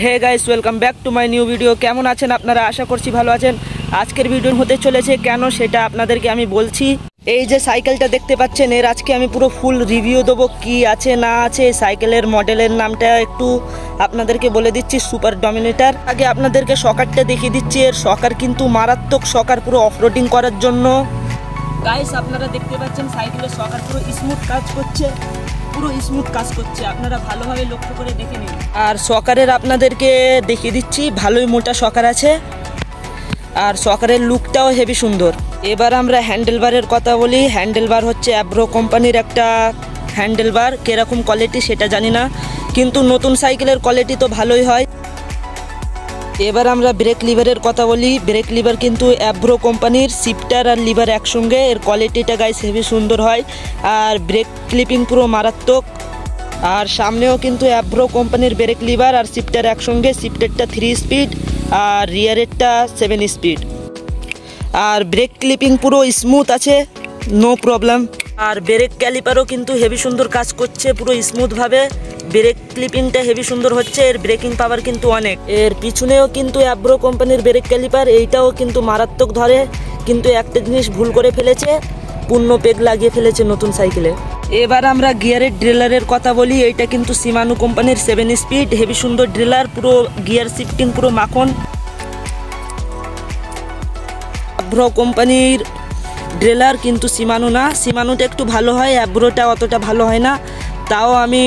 Hey guys, welcome back to my new video. কেমন আছেন আপনারা? আশা করছি ভালো আছেন। আজকের ভিডিও হতে চলেছে কেন সেটা আপনাদেরকে আমি বলছি। এই যে সাইকেলটা দেখতে পাচ্ছেন, এর আজকে আমি পুরো ফুল রিভিউ দেবো, কি আছে না আছে। সাইকেলের মডেলের নামটা একটু আপনাদেরকে বলে দিচ্ছি, সুপার ডমিনেটর। আগে আপনাদেরকে শকারটা দেখিয়ে দিচ্ছি। এর শকার কিন্তু মারাত্মক শকার, পুরো অফরোডিং করার জন্য। গাইস আপনারা দেখতে পাচ্ছেন সাইকেলের শকার পুরো স্মুথ কাজ করছে, পুরো স্মুথ কাজ করছে, আপনারা ভালোভাবে লক্ষ্য করে দেখে নিন। আর শকারের আপনাদেরকে দেখিয়ে দিচ্ছি, ভালোই মোটা শকার আছে আর শকারের লুকটাও হেভি সুন্দর। এবার আমরা হ্যান্ডেলবারের কথা বলি। হ্যান্ডেলবার হচ্ছে অ্যাব্রো কোম্পানির একটা হ্যান্ডেলবার, কীরকম কোয়ালিটি সেটা জানি না, কিন্তু নতুন সাইকেলের কোয়ালিটি তো ভালোই হয়। এবার আমরা ব্রেক লিভারের কথা বলি। ব্রেক লিভার কিন্তু অ্যাব্রো কোম্পানির, শিফটার আর লিভার একসঙ্গে, এর কোয়ালিটিটা গাইস হেভি সুন্দর হয়। আর ব্রেক ক্লিপিং পুরো মারাত্মক। আর সামনেও কিন্তু অ্যাব্রো কোম্পানির ব্রেক লিভার আর শিফটার একসঙ্গে, শিফটারটা 3 স্পিড আর রিয়ারেরটা 7 স্পিড। আর ব্রেক ক্লিপিং পুরো স্মুথ আছে, নো প্রবলেম। আর ব্রেক ক্যালিপারও কিন্তু হেভি সুন্দর কাজ করছে, পুরো স্মুথভাবে। ব্রেক ক্লিপিংটা হেভি সুন্দর হচ্ছে, এর ব্রেকিং পাওয়ার কিন্তু অনেক। এর পিছনেও কিন্তু অ্যাব্রো কোম্পানির ব্রেক ক্যালিপার, এইটাও কিন্তু মারাত্মক ধরে। কিন্তু একটা জিনিস ভুল করে ফেলেছে, পূর্ণ পেগ লাগিয়ে ফেলেছে নতুন সাইকেলে। এবার আমরা গিয়ারের ড্রিলারের কথা বলি। এইটা কিন্তু শিমানো কোম্পানির 7 স্পিড, হেভি সুন্দর ড্রিলার, পুরো গিয়ার শিফটিং পুরো মাখন। অ্যাব্রো কোম্পানির ড্রিলার কিন্তু শিমানো না, শিমানোটা একটু ভালো হয়, অ্যাব্রোটা অতটা ভালো হয় না। তাও আমি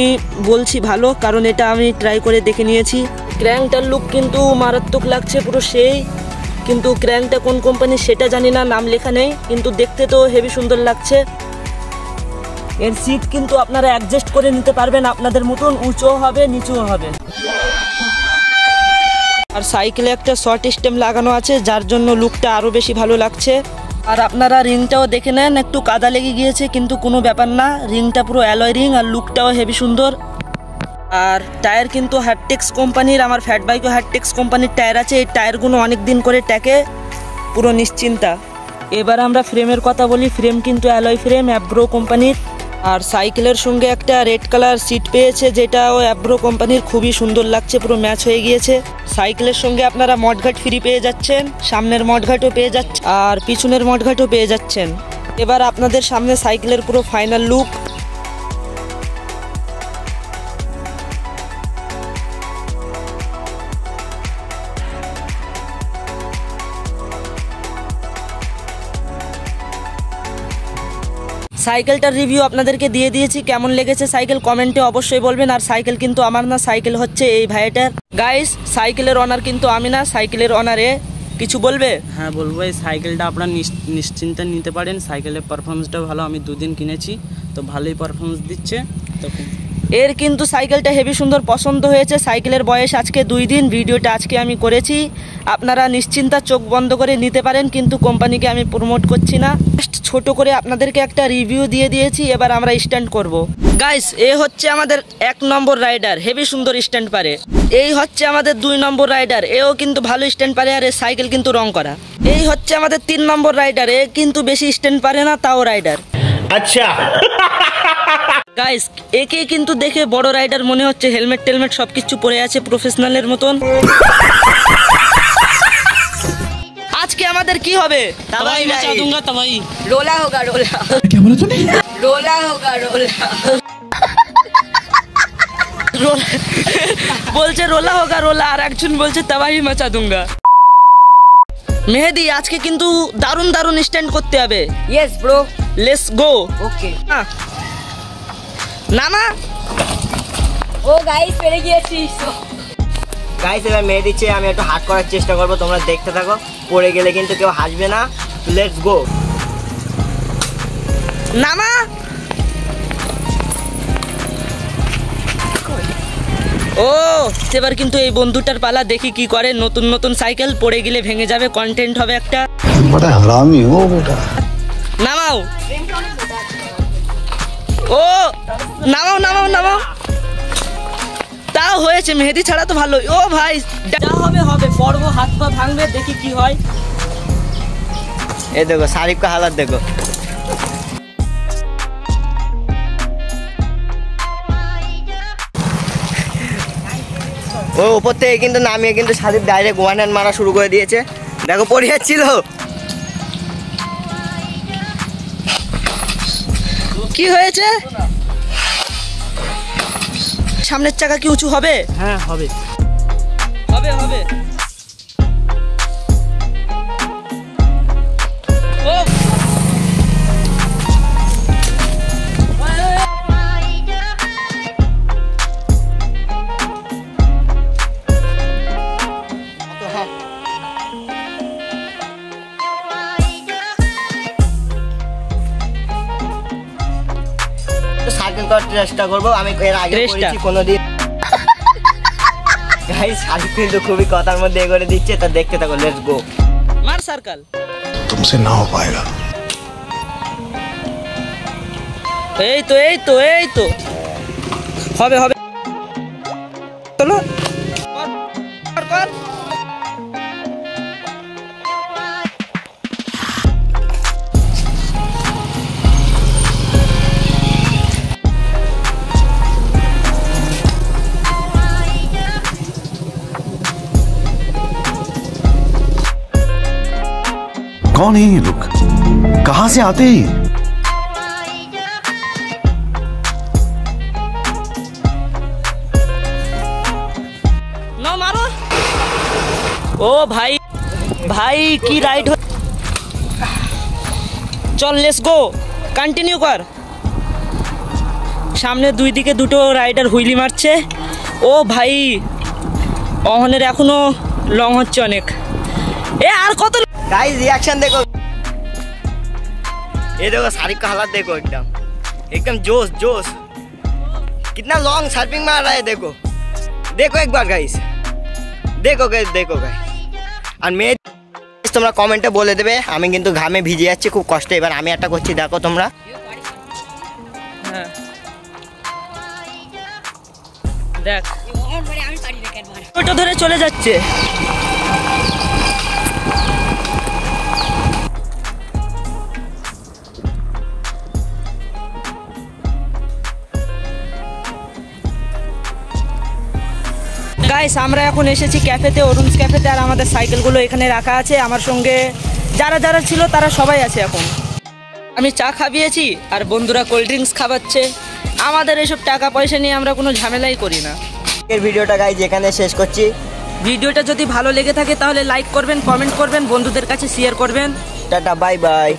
বলছি ভালো, কারণ এটা আমি ট্রাই করে দেখে নিয়েছি। ক্র্যাঙ্কটার লুক কিন্তু মারাত্মক লাগছে, পুরো সেই। কিন্তু ক্র্যাঙ্কটা কোন কোম্পানির সেটা জানি না, নাম লেখা নেই, কিন্তু দেখতে তো হেভি সুন্দর লাগছে। এর সিট কিন্তু আপনারা অ্যাডজাস্ট করে নিতে পারবেন আপনাদের মতন, উঁচুও হবে নিচুও হবে। আর সাইকেলে একটা শর্ট স্টেম লাগানো আছে, যার জন্য লুকটা আরও বেশি ভালো লাগছে। আর আপনারা রিংটাও দেখে নেন, একটু কাদা লেগে গিয়েছে কিন্তু কোনো ব্যাপার না, রিংটা পুরো অ্যালয় রিং আর লুকটাও হেভি সুন্দর। আর টায়ার কিন্তু হার্টেক্স কোম্পানির, আমার ফ্যাট বাইকও হার্টেক্স কোম্পানির টায়ার আছে। এই টায়ারগুলো অনেক দিন করে ট্যাকে, পুরো নিশ্চিন্তা। এবার আমরা ফ্রেমের কথা বলি। ফ্রেম কিন্তু অ্যালয় ফ্রেম, অ্যাব্রো কোম্পানির। আর সাইকেলের সঙ্গে একটা রেড কালার সিট পেয়েছে, যেটাও অ্যাব্রো কোম্পানির, খুবই সুন্দর লাগছে, পুরো ম্যাচ হয়ে গিয়েছে। সাইকেলের সঙ্গে আপনারা মডগার্ড ফ্রি পেয়ে যাচ্ছেন, সামনের মডগার্ডও পেয়ে যাচ্ছেন আর পিছনের মডগার্ডও পেয়ে যাচ্ছেন। এবার আপনাদের সামনে সাইকেলের পুরো ফাইনাল লুক। সাইকেলটার রিভিউ আপনাদেরকে দিয়ে দিয়েছি, কেমন লেগেছে সাইকেল কমেন্টে অবশ্যই বলবেন। আর সাইকেল কিন্তু আমার না, সাইকেল হচ্ছে এই ভাইটার। গাইস সাইকেলের অনার কিন্তু আমি না, সাইকেলের অনারে। কিছু বলবে? হ্যাঁ বলবো, এই সাইকেলটা আপনারা নিশ্চিন্তে নিতে পারেন। সাইকেলের পারফরমেন্সটা ভালো, আমি 2 দিন কিনেছি তো ভালোই পারফরমেন্স দিচ্ছে। তখন এর কিন্তু সাইকেলটা হেভি সুন্দর পছন্দ হয়েছে। সাইকেলের বয়স আজকে 2 দিন, ভিডিওটা আজকে আমি করেছি। আপনারা নিশ্চিন্তা চোখ বন্ধ করে নিতে পারেন, কিন্তু কোম্পানিকে আমি প্রমোট করছি না, ছোট করে আপনাদেরকে একটা রিভিউ দিয়ে দিয়েছি। এবার আমরা স্ট্যান্ড করব। গাইস এ হচ্ছে আমাদের 1 নম্বর রাইডার, হেভি সুন্দর স্ট্যান্ড পারে। এই হচ্ছে আমাদের 2 নম্বর রাইডার, এও কিন্তু ভালো স্ট্যান্ড পারে, আর এর সাইকেল কিন্তু রং করা। এই হচ্ছে আমাদের 3 নম্বর রাইডার, এ কিন্তু বেশি স্ট্যান্ড পারে না, তাও রাইডার। আচ্ছা গাইস একে কিন্তু দেখে বড় রাইডার মনে হচ্ছে, হেলমেট টেলমেট সবকিছু পরে আছে প্রফেশনালের মতন। আজকে আমাদের কি হবে? তবাই মচা दूंगा, তবাই রোলা হোগা রোলা। क्या बोला तूने? রোলা হোগা রোলা। বলছে রোলা হোগা রোলা, আর একজন বলছে তবাই মচা दूंगा। মেহেদি আজকে কিন্তু দারুণ দারুণ স্ট্যান্ড করতে হবে। Yes bro. Let's go. Okay. নামা। ও গাইস পেরে গিয়েছি। গাইস এবার মেয়ে দিচ্ছে, আমি একটু হাত করার চেষ্টা করবো, তোমরা দেখতে থাকো। পড়ে গেলে কিন্তু কেউ হাসবে না। Let's go. নামা। ও এবার কিন্তু এই বন্ধুটার পালা, দেখি কি করে। নতুন নতুন সাইকেল, পড়ে গেলে ভেঙে যাবে, কন্টেন্ট হবে একটা। बड़ा हरामी हो बेटा। নামাও। ও নামাও নামাও নামাও। তাও হয়েছে, মেহেদি ছাড়া তো ভালোই। ও ভাই যা হবে হবে, পড়বো, হাত পা ভাঙবে, দেখি কি হয়। এই দেখো শারিফ কা হালাত দেখো। ও ওপর থেকে কিন্তু নামিয়ে কিন্তু সাদিক ডাইরেক্ট ওয়ান হ্যান্ড মারা শুরু করে দিয়েছে। দেখো পড়ে যাচ্ছিল। কি হয়েছে? সামনের চাকা কি উঁচু হবে? হ্যাঁ হবে। হবে হবে। ও সার্কেল করার চেষ্টা করবো, আমি এর আগে করেছি কোনোদিন। গাইস সার্কেল কিন্তু খুবই কথার মধ্যে এগোরে দিচ্ছে, তা দেখতে থাকো, লেটস গো। মার সার্কেল। तुमसे ना हो पाएगा। এই তো এই তো এই তো হবে হবে। চলো কর কর। कौन है ये लोग? कहां से आते हैं? না মারো। ও ভাই ভাই কি রাইড। চল লেটস গো, কন্টিনিউ কর। সামনে দুই দিকে দুটো রাইডার হুইলি মারছে। ও ভাই অহনের এখনো লং হচ্ছে অনেক। এ আর কত। गाइस रिएक्शन देखो, ये देखो सारिक का हालत देखो, एकदम एकदम जोश जोश, कितना लॉन्ग सर्फिंग मार रहा है। देखो देखो एक बार गाइस, देखो गाइस देखो गाइस। আর মেয়ে তোমরা কমেন্টে বলে দেবে, আমি কিন্তু ঘামে ভিজে যাচ্ছি খুব কষ্ট। এবার আমি একটা করছি, দেখো তোমরা। হ্যাঁ দেখ ওটা ধরে চলে যাচ্ছে। গাইস আমরা এখন এসেছি ক্যাফেতে, অরুণস ক্যাফেতে। আর আমাদের সাইকেলগুলো এখানে রাখা আছে। আমার সঙ্গে যারা যারা ছিল তারা সবাই আছে এখন। আমি চা খাবিয়েছি আর বন্ধুরা কোল্ড ড্রিঙ্কস খাওয়াচ্ছে। আমাদের এসব টাকা পয়সা নিয়ে আমরা কোনো ঝামেলাই করি না। এর ভিডিওটা গাইস এখানে শেষ করছি। ভিডিওটা যদি ভালো লেগে থাকে তাহলে লাইক করবেন, কমেন্ট করবেন, বন্ধুদের কাছে শেয়ার করবেন। Tata bye bye.